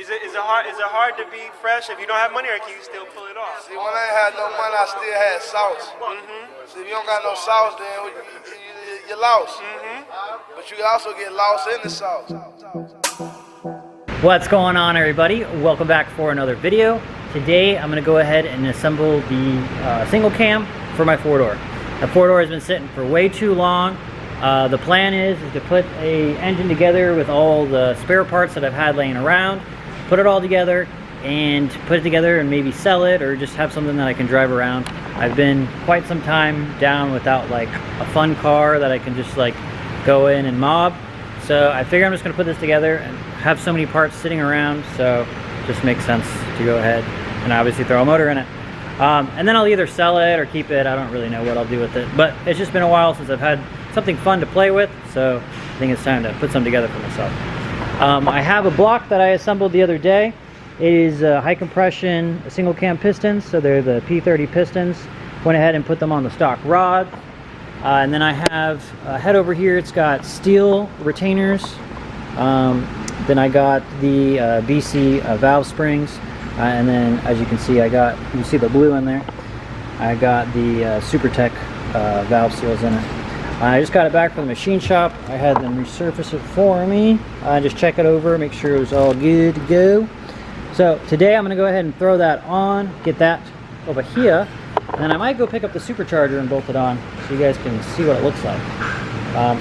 Is it hard to be fresh if you don't have money, or can you still pull it off? See, when I ain't had no money, I still had sauce. See, if you don't got no sauce, then you're lost. But you can also get lost in the sauce. What's going on, everybody? Welcome back for another video. Today I'm going to go ahead and assemble the single cam for my four-door. The four-door has been sitting for way too long. The plan is to put a engine together with all the spare parts that I've had laying around, put it all together and put it together and maybe sell it or just have something that I can drive around. I've been quite some time down without like a fun car that I can just like go in and mob. So I figure I'm just going to put this together and have so many parts sitting around, so it just makes sense to go ahead and obviously throw a motor in it. And then I'll either sell it or keep it. I don't really know what I'll do with it, but it's just been a while since I've had something fun to play with, so I think it's time to put something together for myself. I have a block that I assembled the other day. It is high compression single cam pistons, so they're the P30 pistons. Went ahead and put them on the stock rod. And then I have a head over here. It's got steel retainers. Then I got the BC valve springs. And then, as you can see, you see the blue in there. I got the Supertech valve seals in it. I just got it back from the machine shop. I had them resurface it for me. Just check it over, make sure it was all good to go. So today I'm going to go ahead and throw that on, get that over here, and then I might go pick up the supercharger and bolt it on so you guys can see what it looks like.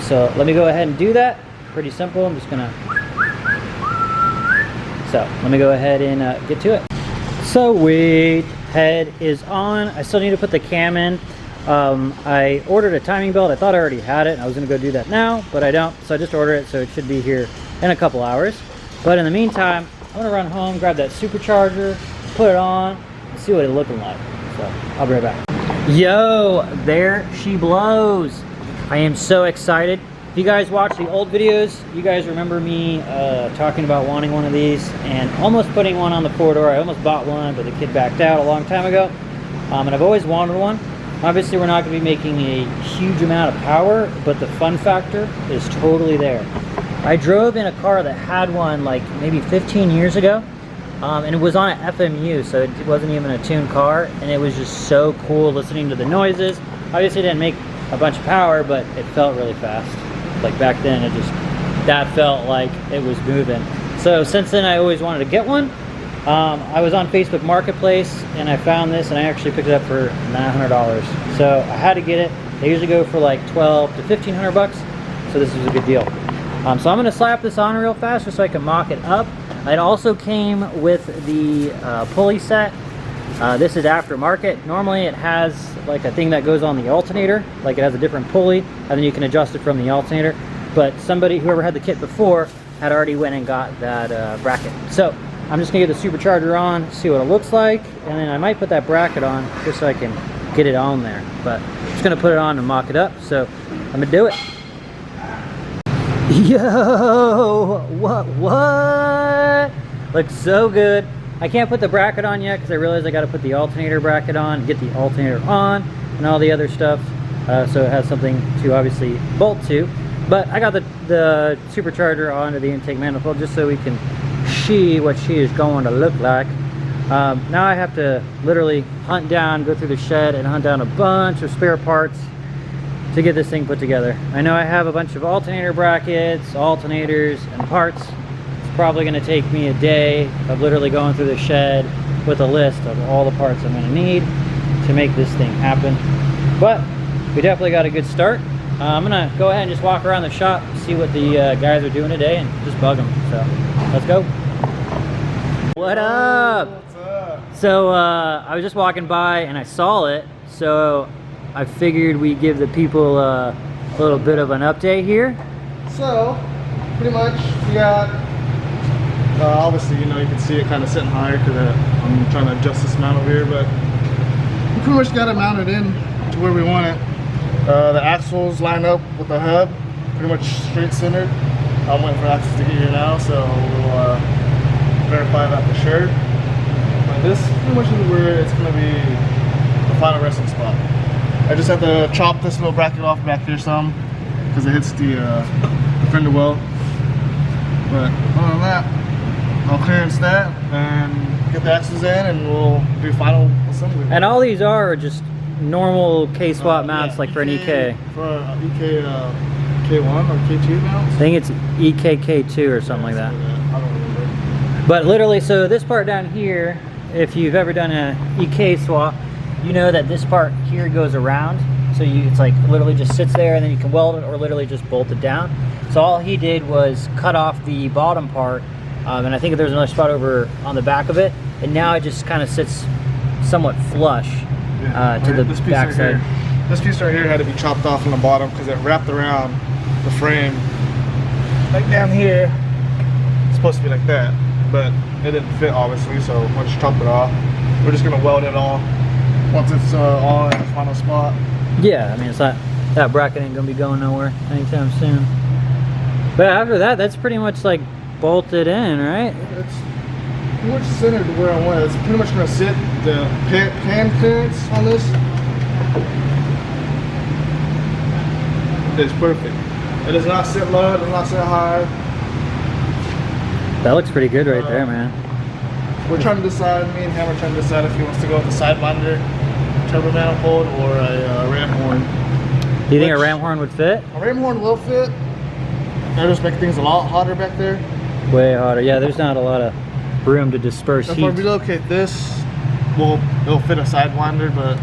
So let me go ahead and do that. Pretty simple. I'm just going to... So let me go ahead and get to it. So wait, head is on. I still need to put the cam in. I ordered a timing belt. I thought I already had it, and I was going to go do that now, but I don't. So I just ordered it, so it should be here in a couple hours. But in the meantime, I'm going to run home, grab that supercharger, put it on, and see what it's looking like. So I'll be right back. Yo, there she blows. I am so excited. If you guys watch the old videos, you guys remember me talking about wanting one of these and almost putting one on the four-door. I almost bought one, but the kid backed out a long time ago. And I've always wanted one. Obviously, we're not going to be making a huge amount of power, but the fun factor is totally there. I drove in a car that had one like maybe 15 years ago, and it was on an FMU, so it wasn't even a tuned car, and it was just so cool listening to the noises. Obviously, it didn't make a bunch of power, but it felt really fast. Like back then, that felt like it was moving. So since then, I always wanted to get one. I was on Facebook Marketplace and I found this, and I actually picked it up for $900. So I had to get it. They usually go for like $1,200 to $1,500, so this is a good deal. So I'm going to slap this on real fast just so I can mock it up. It also came with the pulley set. This is aftermarket. Normally it has like a thing that goes on the alternator, like it has a different pulley, and then you can adjust it from the alternator. But whoever had the kit before, had already went and got that bracket. So I'm just gonna get the supercharger on, see what it looks like, and then I might put that bracket on just so I can get it on there. But I'm just gonna put it on and mock it up, so I'm gonna do it. Yo, what? Looks so good. I can't put the bracket on yet because I realized I gotta put the alternator bracket on, get the alternator on, and all the other stuff, so it has something to obviously bolt to. But I got the supercharger onto the intake manifold just so we can see what she is going to look like. Now I have to literally go through the shed and hunt down a bunch of spare parts to get this thing put together. I know I have a bunch of alternator brackets, alternators, and parts. It's probably going to take me a day of literally going through the shed with a list of all the parts I'm going to need to make this thing happen. But we definitely got a good start. I'm going to go ahead and just walk around the shop, see what the guys are doing today, and just bug them. So let's go. What up? What's up? So I was just walking by and I saw it, so I figured we'd give the people a little bit of an update here. So pretty much we got obviously, you know, you can see it kind of sitting higher because I'm trying to adjust this mount over here, but we pretty much got it mounted in to where we want it. The axles line up with the hub, pretty much straight centered. I'm waiting for axles to get here now, so we'll verify that for sure. But this pretty much is where it's going to be the final resting spot. I just have to chop this little bracket off back here some because it hits the fender well. But other than that, I'll clearance that and get the axles in, and we'll do final assembly. And all these are just normal K-swap mounts, like for an EK. For EK K1 or K2 mounts? I think it's EKK2 or something like that. I don't remember. But literally, so this part down here, if you've ever done a EK swap, you know that this part here goes around. So it's like literally just sits there, and then you can weld it or literally just bolt it down. So all he did was cut off the bottom part, and I think there's another spot over on the back of it, and now it just kind of sits somewhat flush to the back side. This piece right here had to be chopped off on the bottom because it wrapped around the frame. Like down here, it's supposed to be like that, but it didn't fit obviously, so we'll just chop it off. We're just gonna weld it all once it's all in the final spot. Yeah, I mean, it's not, that bracket ain't gonna be going nowhere anytime soon. But after that, that's pretty much like bolted in, right? It's pretty much centered to where I want it. It's pretty much gonna sit the pan clearance on this. It's perfect. It does not sit low, it does not sit high. That looks pretty good right there, man. We're trying to decide, me and Ham are trying to decide if he wants to go with the sidewinder turbo manifold or a ram horn. Do you think a ram horn would fit? A ram horn will fit. That'll just make things a lot hotter back there. Way hotter. Yeah, there's not a lot of room to disperse If heat. I relocate this, it'll fit a sidewinder, but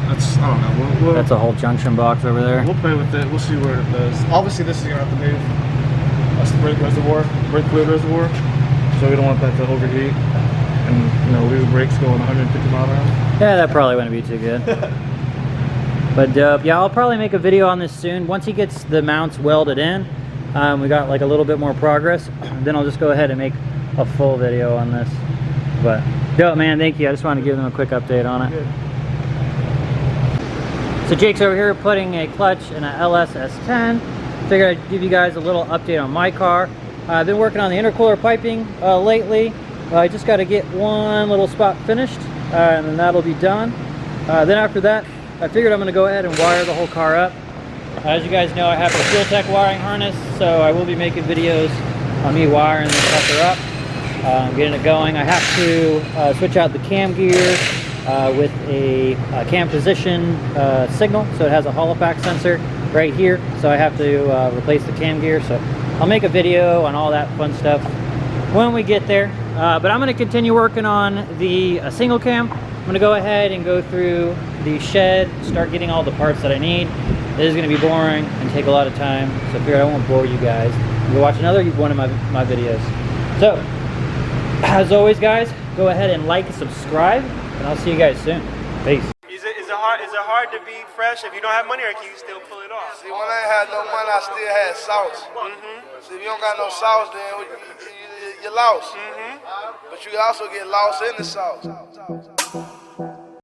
that's, I don't know. That's a whole junction box over there. We'll play with it. We'll see where it does. Obviously, this is gonna have to move. That's the brake reservoir, brake fluid reservoir. So we don't want that to overheat and lose brakes going 150 miles an hour. Yeah, that probably wouldn't be too good. But yeah, I'll probably make a video on this soon. Once he gets the mounts welded in, we got like a little bit more progress, then I'll just go ahead and make a full video on this. But dope, man, thank you. I just wanted to give them a quick update on it. Good. So Jake's over here putting a clutch in a LS S10. Figured I'd give you guys a little update on my car. I've been working on the intercooler piping lately. I just got to get one little spot finished, and then that'll be done. Then after that, I figured I'm going to go ahead and wire the whole car up. As you guys know, I have the Fuel Tech wiring harness, so I will be making videos on me wiring this sucker up, getting it going. I have to switch out the cam gear with a cam position signal, so it has a Holopack sensor right here, so I have to replace the cam gear. So I'll make a video on all that fun stuff when we get there, but I'm going to continue working on the single cam. I'm going to go ahead and go through the shed, start getting all the parts that I need. This is going to be boring and take a lot of time, so I figured I won't bore you guys. You'll watch another one of my videos. So, as always guys, go ahead and like and subscribe, and I'll see you guys soon. Peace. Is it hard to be fresh if you don't have money, or can you still pull it off? See, when I ain't had no money, I still had sauce. See, if you don't got no sauce, then you're lost. But you can also get lost in the sauce.